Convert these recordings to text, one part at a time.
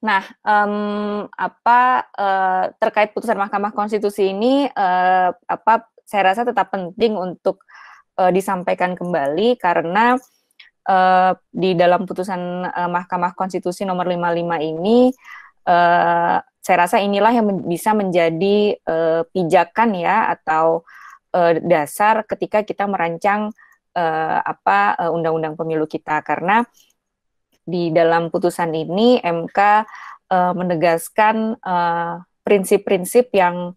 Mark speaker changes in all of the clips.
Speaker 1: Nah, terkait putusan Mahkamah Konstitusi ini, saya rasa tetap penting untuk disampaikan kembali karena di dalam putusan Mahkamah Konstitusi nomor 55 ini, saya rasa inilah yang bisa menjadi pijakan ya atau dasar ketika kita merancang undang-undang pemilu kita, karena di dalam putusan ini MK menegaskan prinsip-prinsip yang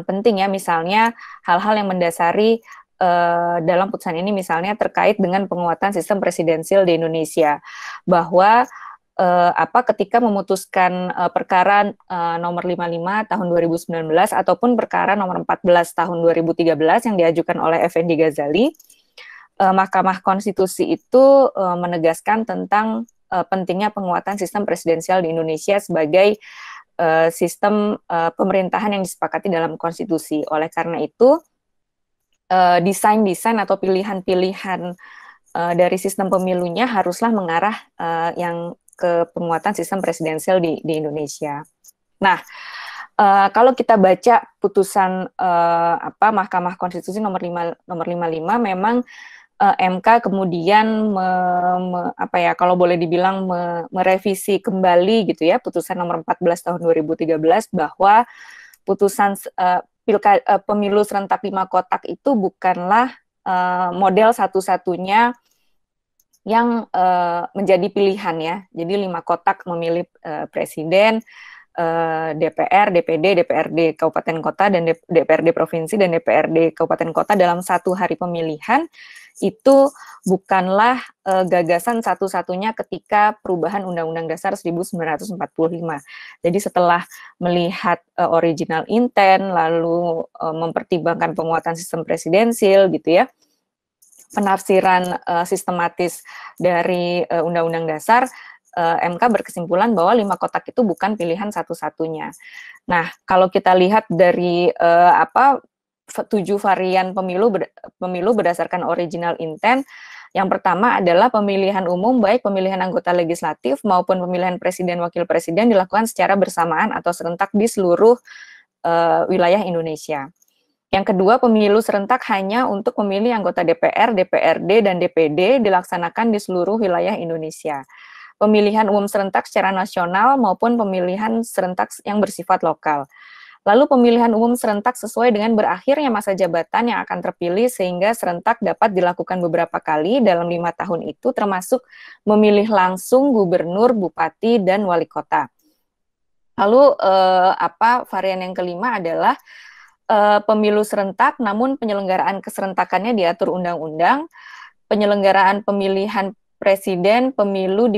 Speaker 1: penting ya, misalnya hal-hal yang mendasari dalam putusan ini, misalnya terkait dengan penguatan sistem presidensil di Indonesia, bahwa ketika memutuskan perkara nomor 55 tahun 2019 ataupun perkara nomor 14 tahun 2013 yang diajukan oleh Effendi Ghazali, Mahkamah Konstitusi itu menegaskan tentang pentingnya penguatan sistem presidensial di Indonesia sebagai sistem pemerintahan yang disepakati dalam konstitusi. Oleh karena itu, desain-desain atau pilihan-pilihan dari sistem pemilunya haruslah mengarah yang ke penguatan sistem presidensial di Indonesia. Nah, kalau kita baca putusan Mahkamah Konstitusi nomor 55, memang MK kemudian kalau boleh dibilang merevisi kembali gitu ya putusan nomor 14 tahun 2013, bahwa putusan pemilu serentak 5 kotak itu bukanlah model satu-satunya yang menjadi pilihan ya. Jadi 5 kotak memilih presiden, DPR, DPD, DPRD Kabupaten Kota, dan DPRD Provinsi, dan DPRD Kabupaten Kota dalam satu hari pemilihan, itu bukanlah gagasan satu-satunya ketika perubahan Undang-Undang Dasar 1945. Jadi setelah melihat original intent, lalu mempertimbangkan penguatan sistem presidensil gitu ya, penafsiran sistematis dari Undang-Undang Dasar, MK berkesimpulan bahwa 5 kotak itu bukan pilihan satu-satunya. Nah, kalau kita lihat dari 7 varian pemilu berdasarkan original intent, yang pertama adalah pemilihan umum, baik pemilihan anggota legislatif maupun pemilihan presiden wakil presiden dilakukan secara bersamaan atau serentak di seluruh wilayah Indonesia. Yang kedua, pemilu serentak hanya untuk memilih anggota DPR, DPRD, dan DPD dilaksanakan di seluruh wilayah Indonesia. Pemilihan umum serentak secara nasional maupun pemilihan serentak yang bersifat lokal. Lalu pemilihan umum serentak sesuai dengan berakhirnya masa jabatan yang akan terpilih, sehingga serentak dapat dilakukan beberapa kali dalam 5 tahun itu, termasuk memilih langsung gubernur, bupati, dan wali kota. Lalu varian yang kelima adalah pemilu serentak, namun penyelenggaraan keserentakannya diatur undang-undang. Penyelenggaraan pemilihan presiden, pemilu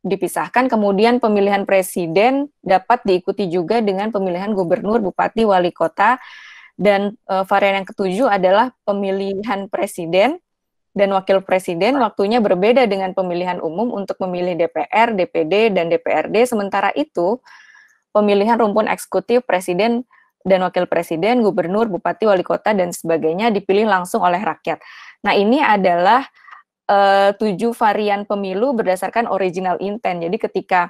Speaker 1: dipisahkan, kemudian pemilihan presiden dapat diikuti juga dengan pemilihan gubernur, bupati, wali kota, dan varian yang ketujuh adalah pemilihan presiden dan wakil presiden, waktunya berbeda dengan pemilihan umum untuk memilih DPR, DPD, dan DPRD, sementara itu pemilihan rumpun eksekutif presiden dan wakil presiden, gubernur, bupati, wali kota, dan sebagainya dipilih langsung oleh rakyat. Nah, ini adalah 7 varian pemilu berdasarkan original intent. Jadi ketika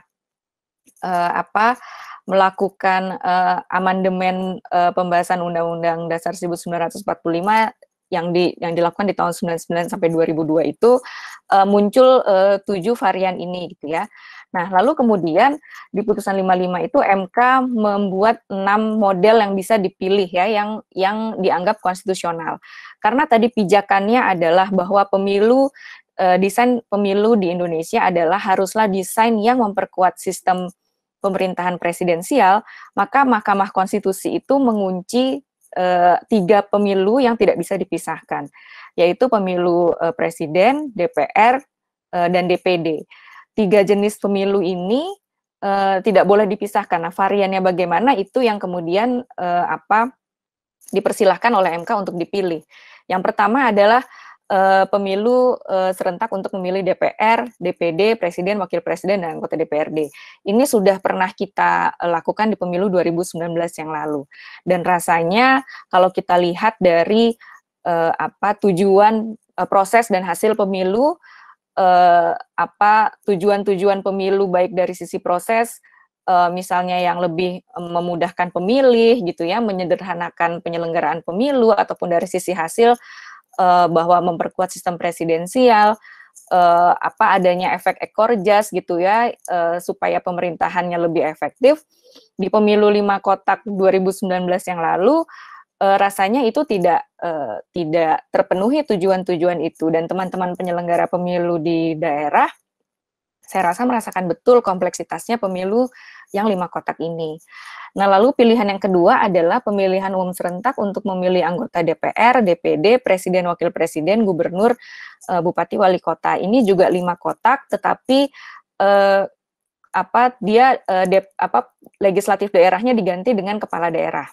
Speaker 1: melakukan amandemen pembahasan Undang-Undang Dasar 1945 yang dilakukan di tahun 99 sampai 2002 itu muncul 7 varian ini gitu ya. Nah, lalu kemudian di putusan 55 itu MK membuat 6 model yang bisa dipilih ya, yang dianggap konstitusional. Karena tadi pijakannya adalah bahwa desain pemilu di Indonesia adalah haruslah desain yang memperkuat sistem pemerintahan presidensial, maka Mahkamah Konstitusi itu mengunci 3 pemilu yang tidak bisa dipisahkan, yaitu pemilu presiden, DPR, dan DPD. 3 jenis pemilu ini tidak boleh dipisahkan. Nah, variannya bagaimana itu yang kemudian dipersilahkan oleh MK untuk dipilih. Yang pertama adalah pemilu serentak untuk memilih DPR, DPD, presiden, wakil presiden, dan anggota DPRD. Ini sudah pernah kita lakukan di pemilu 2019 yang lalu. Dan rasanya kalau kita lihat dari tujuan proses dan hasil pemilu, tujuan-tujuan pemilu baik dari sisi proses, misalnya yang lebih memudahkan pemilih gitu ya, menyederhanakan penyelenggaraan pemilu, ataupun dari sisi hasil bahwa memperkuat sistem presidensial, adanya efek ekor jas gitu ya, supaya pemerintahannya lebih efektif. Di pemilu 5 kotak 2019 yang lalu, rasanya itu tidak terpenuhi tujuan-tujuan itu, dan teman-teman penyelenggara pemilu di daerah saya rasa merasakan betul kompleksitasnya pemilu yang 5 kotak ini. Nah, lalu pilihan yang kedua adalah pemilihan umum serentak untuk memilih anggota DPR, DPD, presiden, wakil presiden, gubernur, bupati, wali kota. Ini juga 5 kotak, tetapi legislatif daerahnya diganti dengan kepala daerah.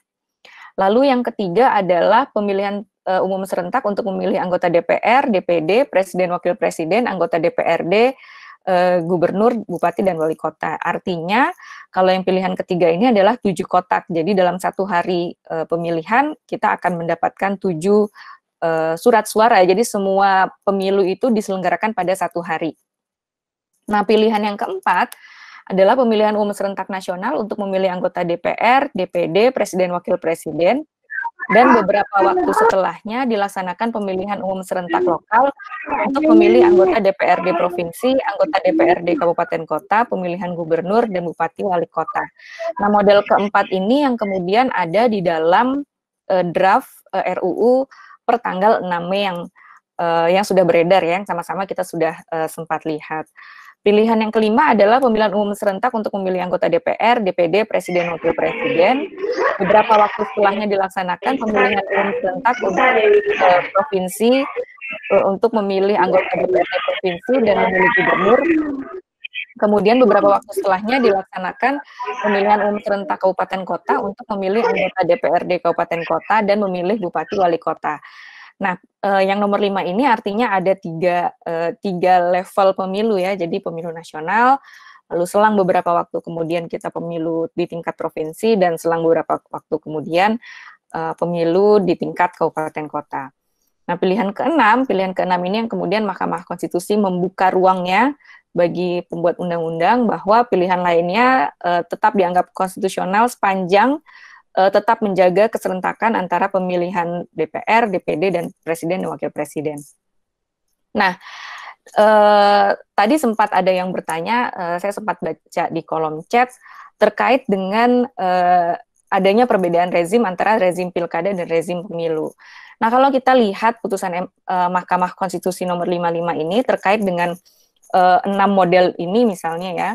Speaker 1: Lalu yang ketiga adalah pemilihan umum serentak untuk memilih anggota DPR, DPD, presiden, wakil presiden, anggota DPRD, gubernur, bupati, dan wali kota. Artinya, kalau yang pilihan ketiga ini adalah 7 kotak. Jadi dalam satu hari pemilihan, kita akan mendapatkan 7 surat suara. Jadi semua pemilu itu diselenggarakan pada satu hari. Nah, pilihan yang keempat adalah pemilihan umum serentak nasional untuk memilih anggota DPR, DPD, presiden, wakil presiden, dan beberapa waktu setelahnya dilaksanakan pemilihan umum serentak lokal untuk memilih anggota DPRD provinsi, anggota DPRD kabupaten kota, pemilihan gubernur, dan bupati wali kota. Nah, model keempat ini yang kemudian ada di dalam draft RUU per tanggal 6 Mei yang sudah beredar ya, yang sama-sama kita sudah sempat lihat. Pilihan yang kelima adalah pemilihan umum serentak untuk memilih anggota DPR, DPD, presiden, wakil presiden. Beberapa waktu setelahnya dilaksanakan pemilihan umum serentak untuk provinsi, untuk memilih anggota DPRD provinsi dan memilih gubernur. Kemudian beberapa waktu setelahnya dilaksanakan pemilihan umum serentak kabupaten kota untuk memilih anggota DPRD kabupaten kota dan memilih bupati wali kota. Nah, yang nomor 5 ini artinya ada tiga level pemilu ya, jadi pemilu nasional, lalu selang beberapa waktu kemudian kita pemilu di tingkat provinsi, dan selang beberapa waktu kemudian pemilu di tingkat kabupaten kota. Nah, pilihan keenam ini yang kemudian Mahkamah Konstitusi membuka ruangnya bagi pembuat undang-undang bahwa pilihan lainnya tetap dianggap konstitusional sepanjang tetap menjaga keserentakan antara pemilihan DPR, DPD, dan presiden dan wakil presiden. Nah, tadi sempat ada yang bertanya, saya sempat baca di kolom chat, terkait dengan adanya perbedaan rezim antara rezim pilkada dan rezim pemilu. Nah, kalau kita lihat putusan Mahkamah Konstitusi nomor 55 ini terkait dengan 6 model ini misalnya ya,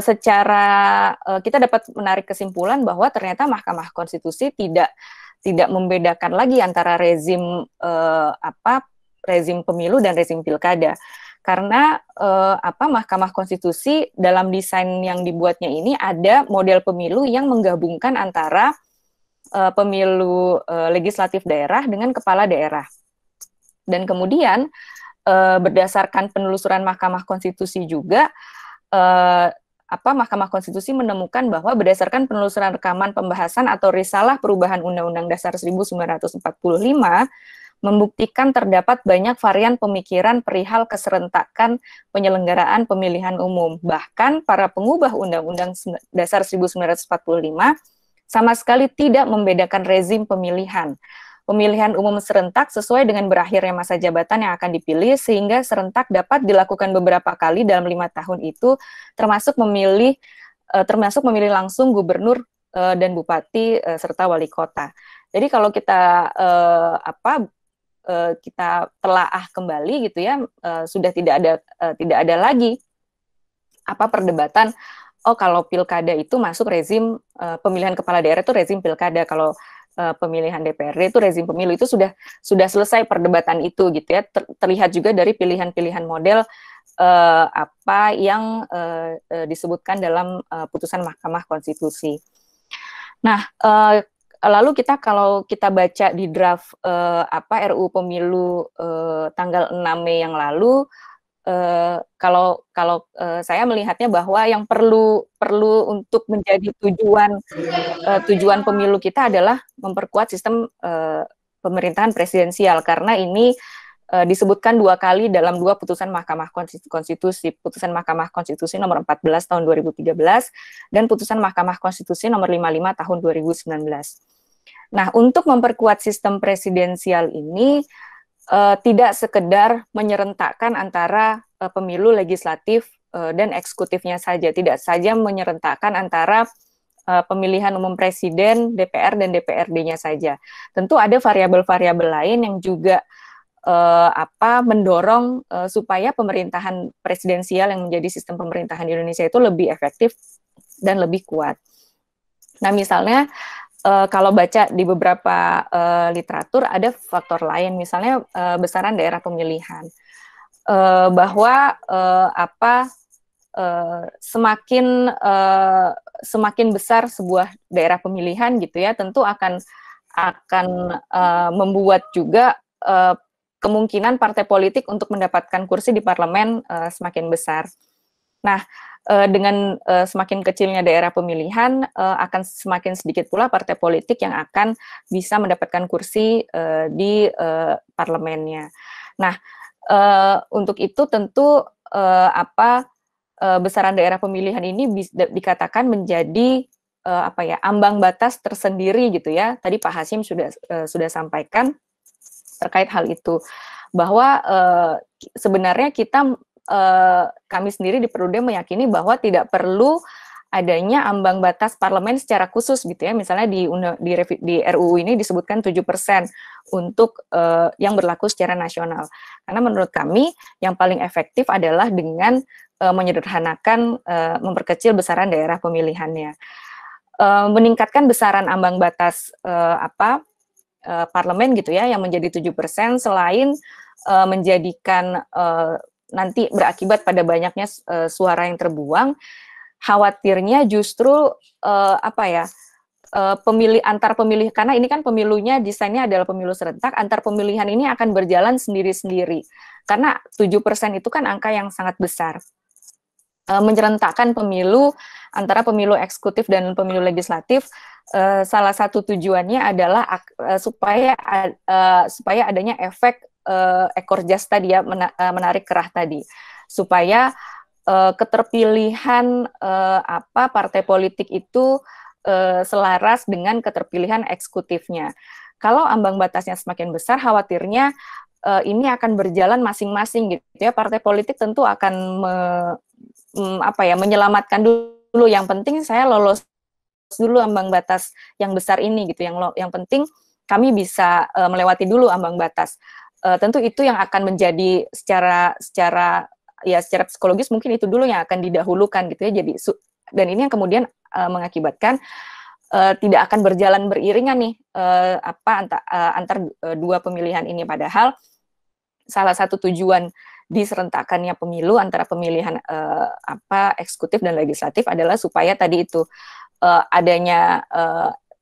Speaker 1: secara kita dapat menarik kesimpulan bahwa ternyata Mahkamah Konstitusi tidak membedakan lagi antara rezim rezim pemilu dan rezim pilkada, karena Mahkamah Konstitusi dalam desain yang dibuatnya ini ada model pemilu yang menggabungkan antara pemilu legislatif daerah dengan kepala daerah, dan kemudian berdasarkan penelusuran Mahkamah Konstitusi juga Mahkamah Konstitusi menemukan bahwa berdasarkan penelusuran rekaman pembahasan atau risalah perubahan Undang-Undang Dasar 1945 membuktikan terdapat banyak varian pemikiran perihal keserentakan penyelenggaraan pemilihan umum. Bahkan para pengubah Undang-Undang Dasar 1945 sama sekali tidak membedakan rezim pemilihan. Pemilihan umum serentak sesuai dengan berakhirnya masa jabatan yang akan dipilih, sehingga serentak dapat dilakukan beberapa kali dalam 5 tahun itu, termasuk memilih langsung gubernur dan bupati serta wali kota. Jadi kalau kita kita telaah kembali gitu ya, sudah tidak ada lagi perdebatan. Oh, kalau pilkada itu masuk rezim pemilihan kepala daerah itu rezim pilkada, kalau pemilihan DPRD itu rezim pemilu, itu sudah selesai perdebatan itu gitu ya. Terlihat juga dari pilihan-pilihan model yang disebutkan dalam putusan Mahkamah Konstitusi. Nah, lalu kalau kita baca di draft RUU Pemilu tanggal 6 Mei yang lalu, kalau saya melihatnya bahwa yang perlu untuk menjadi tujuan pemilu kita adalah memperkuat sistem pemerintahan presidensial, karena ini disebutkan 2 kali dalam 2 putusan Mahkamah Konstitusi, putusan Mahkamah Konstitusi nomor 14 tahun 2013 dan putusan Mahkamah Konstitusi nomor 55 tahun 2019. Nah, untuk memperkuat sistem presidensial ini tidak sekedar menyerentakkan antara pemilu legislatif dan eksekutifnya saja, tidak saja menyerentakkan antara pemilihan umum presiden, DPR dan DPRD-nya saja. Tentu ada variabel-variabel lain yang juga mendorong supaya pemerintahan presidensial yang menjadi sistem pemerintahan di Indonesia itu lebih efektif dan lebih kuat. Nah, misalnya kalau baca di beberapa literatur ada faktor lain, misalnya besaran daerah pemilihan, bahwa semakin besar sebuah daerah pemilihan gitu ya, tentu akan membuat juga kemungkinan partai politik untuk mendapatkan kursi di parlemen semakin besar. Nah, dengan semakin kecilnya daerah pemilihan, akan semakin sedikit pula partai politik yang akan bisa mendapatkan kursi di parlemennya. Nah, untuk itu tentu besaran daerah pemilihan ini dikatakan menjadi ambang batas tersendiri gitu ya. Tadi Pak Hasyim sudah sampaikan terkait hal itu, bahwa sebenarnya kami sendiri di Perludem meyakini bahwa tidak perlu adanya ambang batas parlemen secara khusus gitu ya. Misalnya di RUU ini disebutkan 7% untuk yang berlaku secara nasional. Karena menurut kami yang paling efektif adalah dengan menyederhanakan, memperkecil besaran daerah pemilihannya. Meningkatkan besaran ambang batas parlemen gitu ya, yang menjadi 7% selain menjadikan nanti berakibat pada banyaknya suara yang terbuang, khawatirnya justru antar pemilih, karena ini kan pemilunya desainnya adalah pemilu serentak, antar pemilihan ini akan berjalan sendiri-sendiri. Karena 7% itu kan angka yang sangat besar. Menyerentakkan pemilu antara pemilu eksekutif dan pemilu legislatif, salah satu tujuannya adalah supaya adanya efek ekor jas tadi ya, menarik kerah tadi, supaya keterpilihan partai politik itu selaras dengan keterpilihan eksekutifnya. Kalau ambang batasnya semakin besar, khawatirnya ini akan berjalan masing-masing gitu ya. Partai politik tentu akan menyelamatkan dulu. Yang penting saya lolos dulu ambang batas yang besar ini gitu. Yang penting kami bisa melewati dulu ambang batas. Tentu itu yang akan menjadi secara psikologis mungkin itu dulu yang akan didahulukan gitu ya. Jadi dan ini yang kemudian mengakibatkan tidak akan berjalan beriringan nih antar dua pemilihan ini, padahal salah satu tujuan diserentakkannya pemilu antara pemilihan eksekutif dan legislatif adalah supaya tadi itu adanya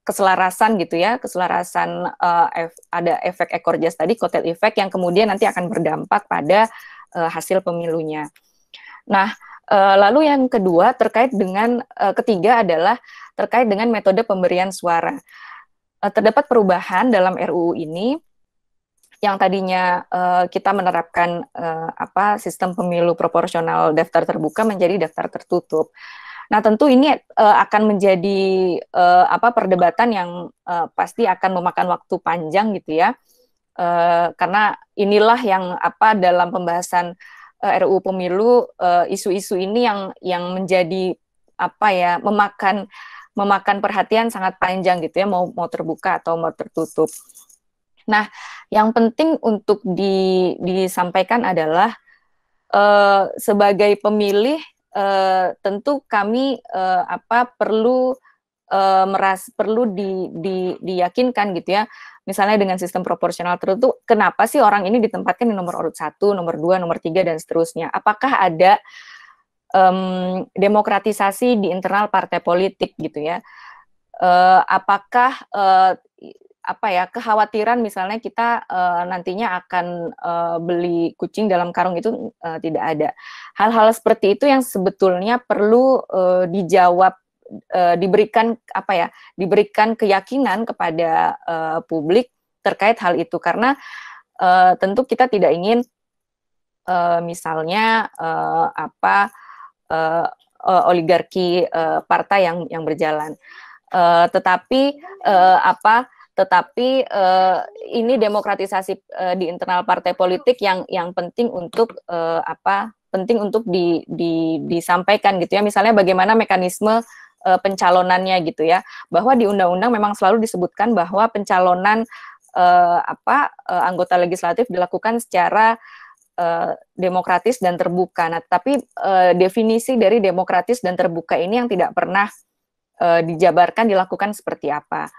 Speaker 1: keselarasan gitu ya, keselarasan ada efek ekor jas tadi, kotel efek yang kemudian nanti akan berdampak pada hasil pemilunya. Nah, lalu yang kedua ketiga adalah terkait dengan metode pemberian suara. Terdapat perubahan dalam RUU ini yang tadinya kita menerapkan sistem pemilu proporsional daftar terbuka menjadi daftar tertutup. Nah, tentu ini akan menjadi perdebatan yang pasti akan memakan waktu panjang gitu ya. Karena inilah yang dalam pembahasan RUU Pemilu, isu-isu ini yang menjadi memakan perhatian sangat panjang gitu ya, mau terbuka atau mau tertutup. Nah, yang penting untuk disampaikan adalah sebagai pemilih tentu kami perlu diyakinkan gitu ya. Misalnya dengan sistem proporsional tertutup, kenapa sih orang ini ditempatkan di nomor urut 1, nomor 2, nomor 3 dan seterusnya? Apakah ada demokratisasi di internal partai politik gitu ya? Apakah kekhawatiran misalnya kita nantinya akan beli kucing dalam karung itu tidak ada. Hal-hal seperti itu yang sebetulnya perlu dijawab, diberikan keyakinan kepada publik terkait hal itu, karena tentu kita tidak ingin misalnya oligarki partai yang berjalan. Tetapi ini demokratisasi di internal partai politik yang penting untuk disampaikan gitu ya. Misalnya bagaimana mekanisme pencalonannya gitu ya. Bahwa di undang-undang memang selalu disebutkan bahwa pencalonan anggota legislatif dilakukan secara demokratis dan terbuka. Nah, tapi definisi dari demokratis dan terbuka ini yang tidak pernah dijabarkan dilakukan seperti apa.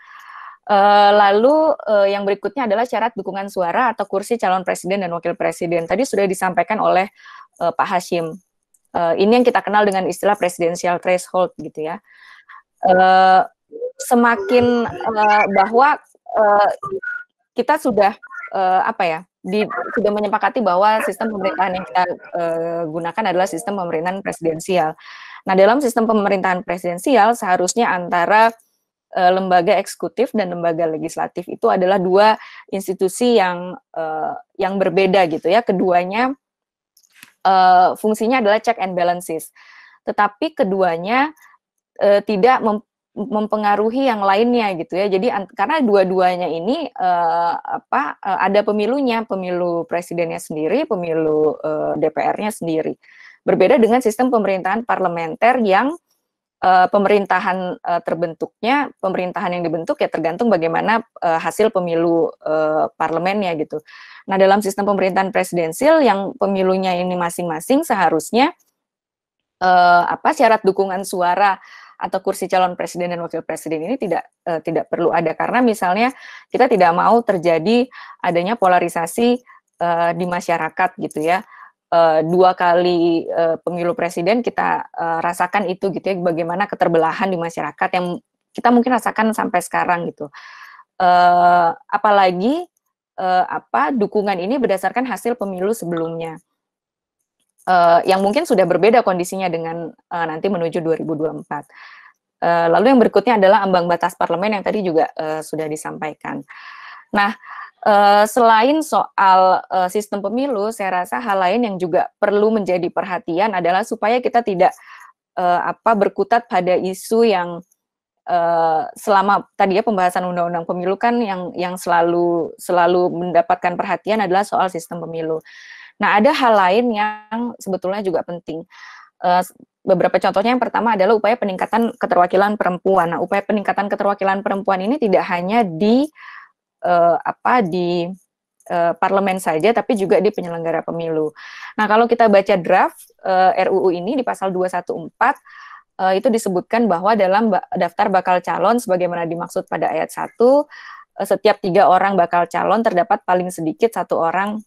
Speaker 1: Lalu yang berikutnya adalah syarat dukungan suara atau kursi calon presiden dan wakil presiden. Tadi sudah disampaikan oleh Pak Hashim. Ini yang kita kenal dengan istilah presidensial threshold gitu ya. Semakin bahwa kita sudah sudah menyepakati bahwa sistem pemerintahan yang kita gunakan adalah sistem pemerintahan presidensial. Nah, dalam sistem pemerintahan presidensial seharusnya antara lembaga eksekutif dan lembaga legislatif itu adalah dua institusi yang berbeda gitu ya. Keduanya fungsinya adalah check and balances. Tetapi keduanya tidak mempengaruhi yang lainnya gitu ya. Jadi karena dua-duanya ini ada pemilunya, pemilu presidennya sendiri, pemilu DPR-nya sendiri. Berbeda dengan sistem pemerintahan parlementer yang pemerintahan terbentuknya, pemerintahan yang dibentuk ya tergantung bagaimana hasil pemilu parlemennya gitu. Nah, dalam sistem pemerintahan presidensial yang pemilunya ini masing-masing seharusnya syarat dukungan suara atau kursi calon presiden dan wakil presiden ini tidak perlu ada, karena misalnya kita tidak mau terjadi adanya polarisasi di masyarakat gitu ya. 2 kali pemilu presiden kita rasakan itu gitu ya, bagaimana keterbelahan di masyarakat yang kita mungkin rasakan sampai sekarang gitu. Apalagi dukungan ini berdasarkan hasil pemilu sebelumnya. Yang mungkin sudah berbeda kondisinya dengan nanti menuju 2024. Lalu yang berikutnya adalah ambang batas parlemen yang tadi juga sudah disampaikan. Nah, selain soal sistem pemilu, saya rasa hal lain yang juga perlu menjadi perhatian adalah supaya kita tidak berkutat pada isu yang selama tadi ya pembahasan undang-undang pemilu kan yang selalu mendapatkan perhatian adalah soal sistem pemilu. Nah, ada hal lain yang sebetulnya juga penting. Beberapa contohnya, yang pertama adalah upaya peningkatan keterwakilan perempuan. Nah, upaya peningkatan keterwakilan perempuan ini tidak hanya di parlemen saja, tapi juga di penyelenggara pemilu. Nah, kalau kita baca draft RUU ini di pasal 214, itu disebutkan bahwa dalam daftar bakal calon sebagaimana dimaksud pada ayat 1, setiap 3 orang bakal calon terdapat paling sedikit 1 orang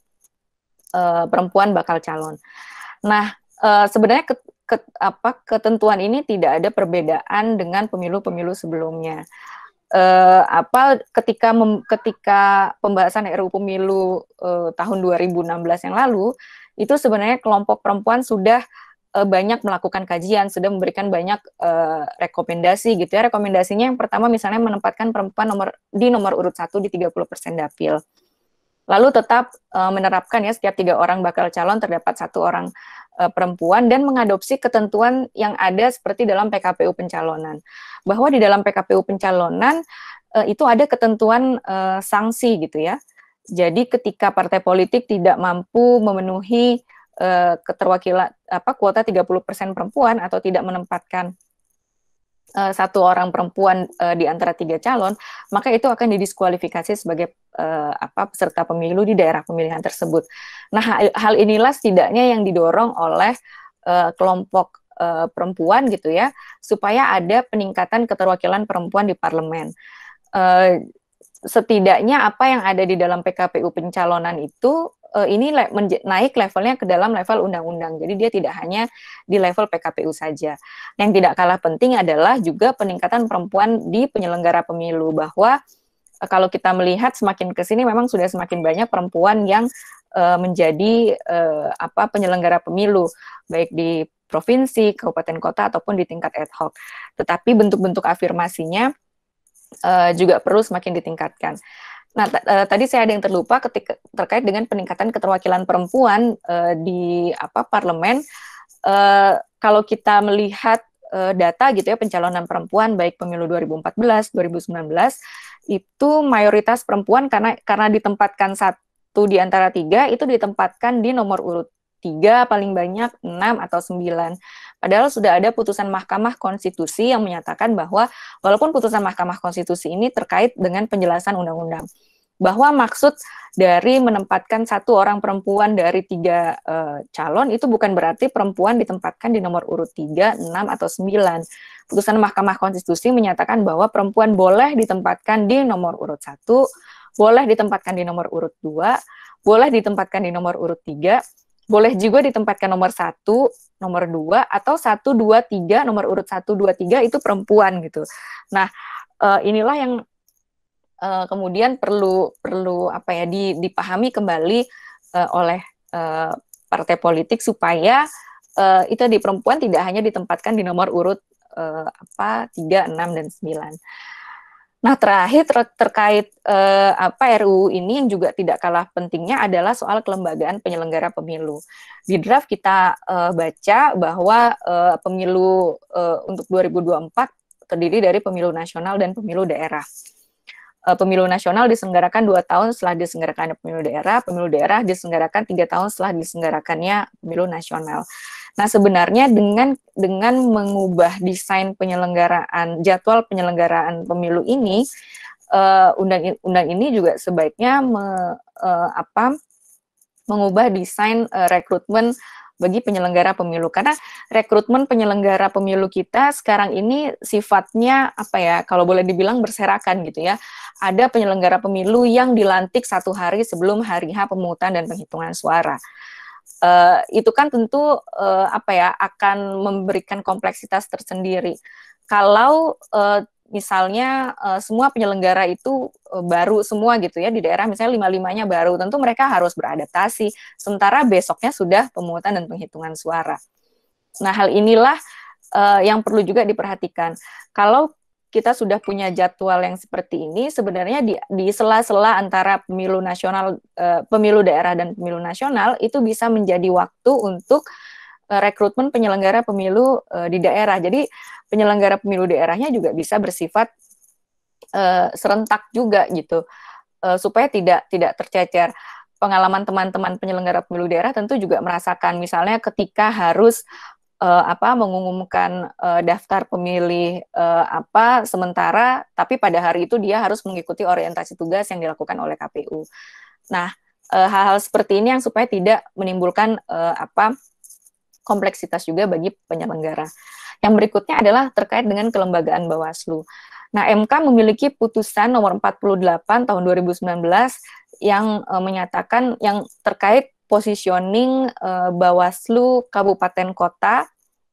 Speaker 1: perempuan bakal calon. Nah, sebenarnya ketentuan ini tidak ada perbedaan dengan pemilu-pemilu sebelumnya. Ketika pembahasan RUU Pemilu tahun 2016 yang lalu, itu sebenarnya kelompok perempuan sudah banyak melakukan kajian, sudah memberikan banyak rekomendasi gitu ya. Rekomendasinya yang pertama misalnya menempatkan perempuan di nomor urut 1 di 30% dapil. Lalu tetap menerapkan ya setiap 3 orang bakal calon terdapat 1 orang perempuan, dan mengadopsi ketentuan yang ada seperti dalam PKPU pencalonan. Bahwa di dalam PKPU pencalonan itu ada ketentuan sanksi gitu ya. Jadi ketika partai politik tidak mampu memenuhi keterwakilan kuota 30% perempuan atau tidak menempatkan 1 orang perempuan di antara 3 calon, maka itu akan didiskualifikasi sebagai peserta pemilu di daerah pemilihan tersebut. Nah, hal inilah setidaknya yang didorong oleh kelompok perempuan gitu ya, supaya ada peningkatan keterwakilan perempuan di parlemen. Setidaknya apa yang ada di dalam PKPU pencalonan itu ini naik levelnya ke dalam level undang-undang. Jadi dia tidak hanya di level PKPU saja. Yang tidak kalah penting adalah juga peningkatan perempuan di penyelenggara pemilu, bahwa kalau kita melihat semakin ke sini memang sudah semakin banyak perempuan yang menjadi penyelenggara pemilu, baik di provinsi, kabupaten kota ataupun di tingkat ad hoc. Tetapi bentuk-bentuk afirmasinya juga perlu semakin ditingkatkan. Nah, tadi saya ada yang terlupa ketika terkait dengan peningkatan keterwakilan perempuan di parlemen. Kalau kita melihat data gitu ya, pencalonan perempuan baik pemilu 2014, 2019 itu mayoritas perempuan karena ditempatkan satu di antara tiga, itu ditempatkan di nomor urut 3, paling banyak 6 atau 9. Padahal sudah ada putusan Mahkamah Konstitusi yang menyatakan bahwa walaupun putusan Mahkamah Konstitusi ini terkait dengan penjelasan undang-undang, bahwa maksud dari menempatkan satu orang perempuan dari tiga calon itu bukan berarti perempuan ditempatkan di nomor urut 3, 6, atau 9. Putusan Mahkamah Konstitusi menyatakan bahwa perempuan boleh ditempatkan di nomor urut 1, boleh ditempatkan di nomor urut 2, boleh ditempatkan di nomor urut 3, boleh juga ditempatkan nomor 1, nomor 2, atau 1, 2, 3, nomor urut 1, 2, 3 itu perempuan gitu. Nah, inilah yang kemudian perlu dipahami kembali oleh partai politik supaya itu di perempuan tidak hanya ditempatkan di nomor urut 3, 6, dan 9. Nah, terakhir terkait RUU ini yang juga tidak kalah pentingnya adalah soal kelembagaan penyelenggara pemilu. Di draft kita baca bahwa pemilu untuk 2024 terdiri dari pemilu nasional dan pemilu daerah. Pemilu nasional diselenggarakan 2 tahun setelah diselenggarakannya pemilu daerah diselenggarakan 3 tahun setelah diselenggarakannya pemilu nasional. Nah, sebenarnya dengan mengubah desain penyelenggaraan, jadwal penyelenggaraan pemilu ini, undang ini juga sebaiknya mengubah desain rekrutmen bagi penyelenggara pemilu, karena rekrutmen penyelenggara pemilu kita sekarang ini sifatnya kalau boleh dibilang berserakan gitu ya. Ada penyelenggara pemilu yang dilantik 1 hari sebelum hari H pemungutan dan penghitungan suara. Itu kan tentu akan memberikan kompleksitas tersendiri. Kalau misalnya semua penyelenggara itu baru semua gitu ya, di daerah misalnya 5-5-nya baru, tentu mereka harus beradaptasi, sementara besoknya sudah pemungutan dan penghitungan suara. Nah, hal inilah yang perlu juga diperhatikan. Kalau kita sudah punya jadwal yang seperti ini, sebenarnya di sela-sela antara pemilu nasional, pemilu daerah dan pemilu nasional, itu bisa menjadi waktu untuk rekrutmen penyelenggara pemilu di daerah. Jadi penyelenggara pemilu daerahnya juga bisa bersifat serentak juga gitu, supaya tidak tercecer. Pengalaman teman-teman penyelenggara pemilu daerah tentu juga merasakan, misalnya ketika harus mengumumkan daftar pemilih sementara, tapi pada hari itu dia harus mengikuti orientasi tugas yang dilakukan oleh KPU. Nah, hal-hal seperti ini yang supaya tidak menimbulkan kompleksitas juga bagi penyelenggara. Yang berikutnya adalah terkait dengan kelembagaan Bawaslu. Nah, MK memiliki putusan nomor 48 tahun 2019 yang menyatakan yang terkait positioning Bawaslu kabupaten kota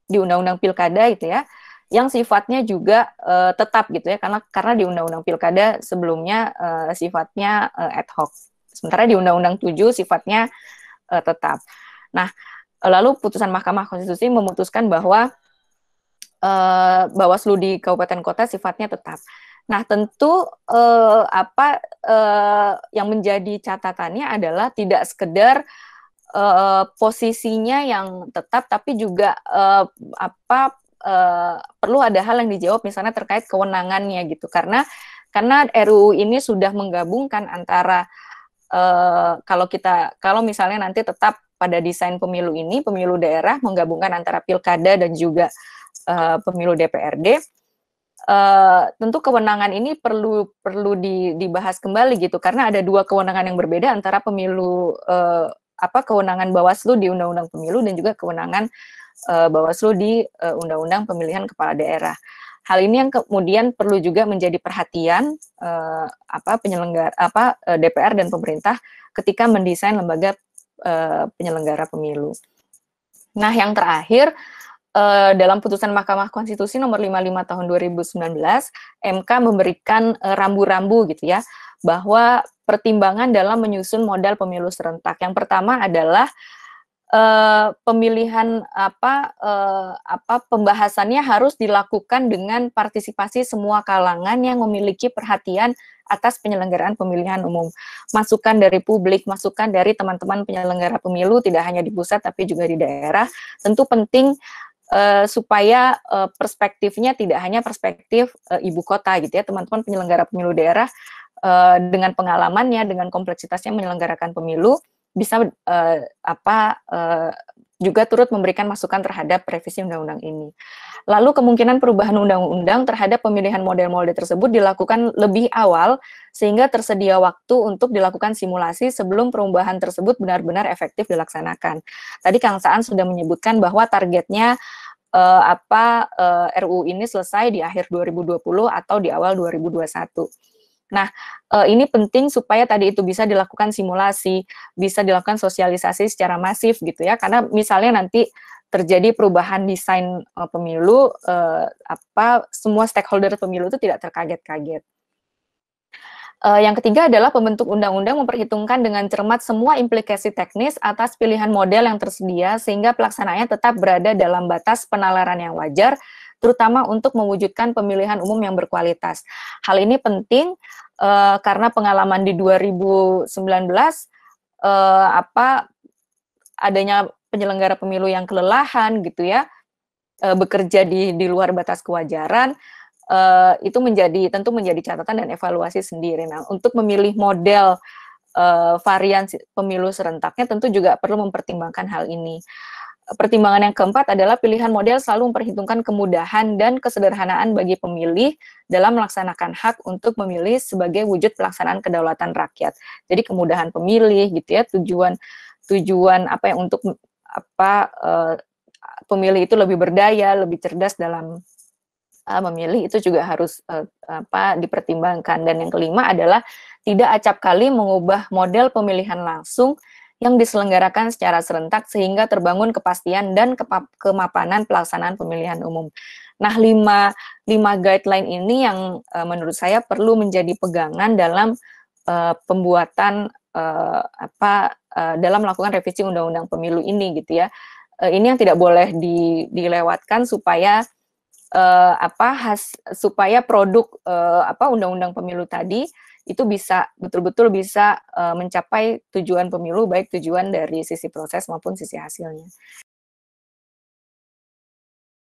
Speaker 1: di Undang-Undang Pilkada itu ya, yang sifatnya juga tetap gitu ya, karena di Undang-Undang Pilkada sebelumnya sifatnya ad hoc. Sementara di Undang-Undang 7 sifatnya tetap. Nah, lalu putusan Mahkamah Konstitusi memutuskan bahwa Bawaslu di kabupaten kota sifatnya tetap. Nah, tentu yang menjadi catatannya adalah tidak sekedar posisinya yang tetap, tapi juga perlu ada hal yang dijawab, misalnya terkait kewenangannya gitu, karena RUU ini sudah menggabungkan antara kalau misalnya nanti tetap pada desain pemilu ini, pemilu daerah menggabungkan antara pilkada dan juga pemilu DPRD, tentu kewenangan ini perlu dibahas kembali gitu, karena ada 2 kewenangan yang berbeda antara pemilu kewenangan Bawaslu di Undang-Undang Pemilu dan juga kewenangan Bawaslu di Undang-Undang Pemilihan Kepala Daerah. Hal ini yang kemudian perlu juga menjadi perhatian penyelenggara DPR dan pemerintah ketika mendesain lembaga penyelenggara pemilu. Nah, yang terakhir, dalam putusan Mahkamah Konstitusi nomor 55 tahun 2019, MK memberikan rambu-rambu gitu ya, bahwa pertimbangan dalam menyusun modal pemilu serentak. Yang pertama adalah pemilihan pembahasannya harus dilakukan dengan partisipasi semua kalangan yang memiliki perhatian atas penyelenggaraan pemilihan umum. Masukan dari publik, masukan dari teman-teman penyelenggara pemilu tidak hanya di pusat tapi juga di daerah, tentu penting supaya perspektifnya tidak hanya perspektif ibu kota gitu ya, teman-teman penyelenggara pemilu daerah dengan pengalamannya, dengan kompleksitasnya menyelenggarakan pemilu bisa juga turut memberikan masukan terhadap revisi undang-undang ini. Lalu kemungkinan perubahan undang-undang terhadap pemilihan model-model tersebut dilakukan lebih awal sehingga tersedia waktu untuk dilakukan simulasi sebelum perubahan tersebut benar-benar efektif dilaksanakan. Tadi Kang Saan sudah menyebutkan bahwa targetnya RUU ini selesai di akhir 2020 atau di awal 2021. Nah, ini penting supaya tadi itu bisa dilakukan simulasi, bisa dilakukan sosialisasi secara masif gitu ya, karena misalnya nanti terjadi perubahan desain pemilu, semua stakeholder pemilu itu tidak terkaget-kaget. Yang ketiga adalah pembentuk undang-undang memperhitungkan dengan cermat semua implikasi teknis atas pilihan model yang tersedia sehingga pelaksanaannya tetap berada dalam batas penalaran yang wajar, terutama untuk mewujudkan pemilihan umum yang berkualitas. Hal ini penting karena pengalaman di 2019 adanya penyelenggara pemilu yang kelelahan gitu ya, bekerja di luar batas kewajaran, itu tentu menjadi catatan dan evaluasi sendiri. Nah, untuk memilih model varian pemilu serentaknya tentu juga perlu mempertimbangkan hal ini. Pertimbangan yang keempat adalah pilihan model selalu memperhitungkan kemudahan dan kesederhanaan bagi pemilih dalam melaksanakan hak untuk memilih sebagai wujud pelaksanaan kedaulatan rakyat. Jadi kemudahan pemilih gitu ya, tujuan untuk pemilih itu lebih berdaya, lebih cerdas dalam memilih itu juga harus dipertimbangkan. Dan yang kelima adalah tidak acap kali mengubah model pemilihan langsung yang diselenggarakan secara serentak sehingga terbangun kepastian dan kemapanan pelaksanaan pemilihan umum. Nah, lima guideline ini yang menurut saya perlu menjadi pegangan dalam pembuatan dalam melakukan revisi undang-undang pemilu ini gitu ya. Ini yang tidak boleh dilewatkan supaya supaya produk undang-undang pemilu tadi itu bisa betul-betul bisa mencapai tujuan pemilu, baik tujuan dari sisi proses maupun sisi hasilnya.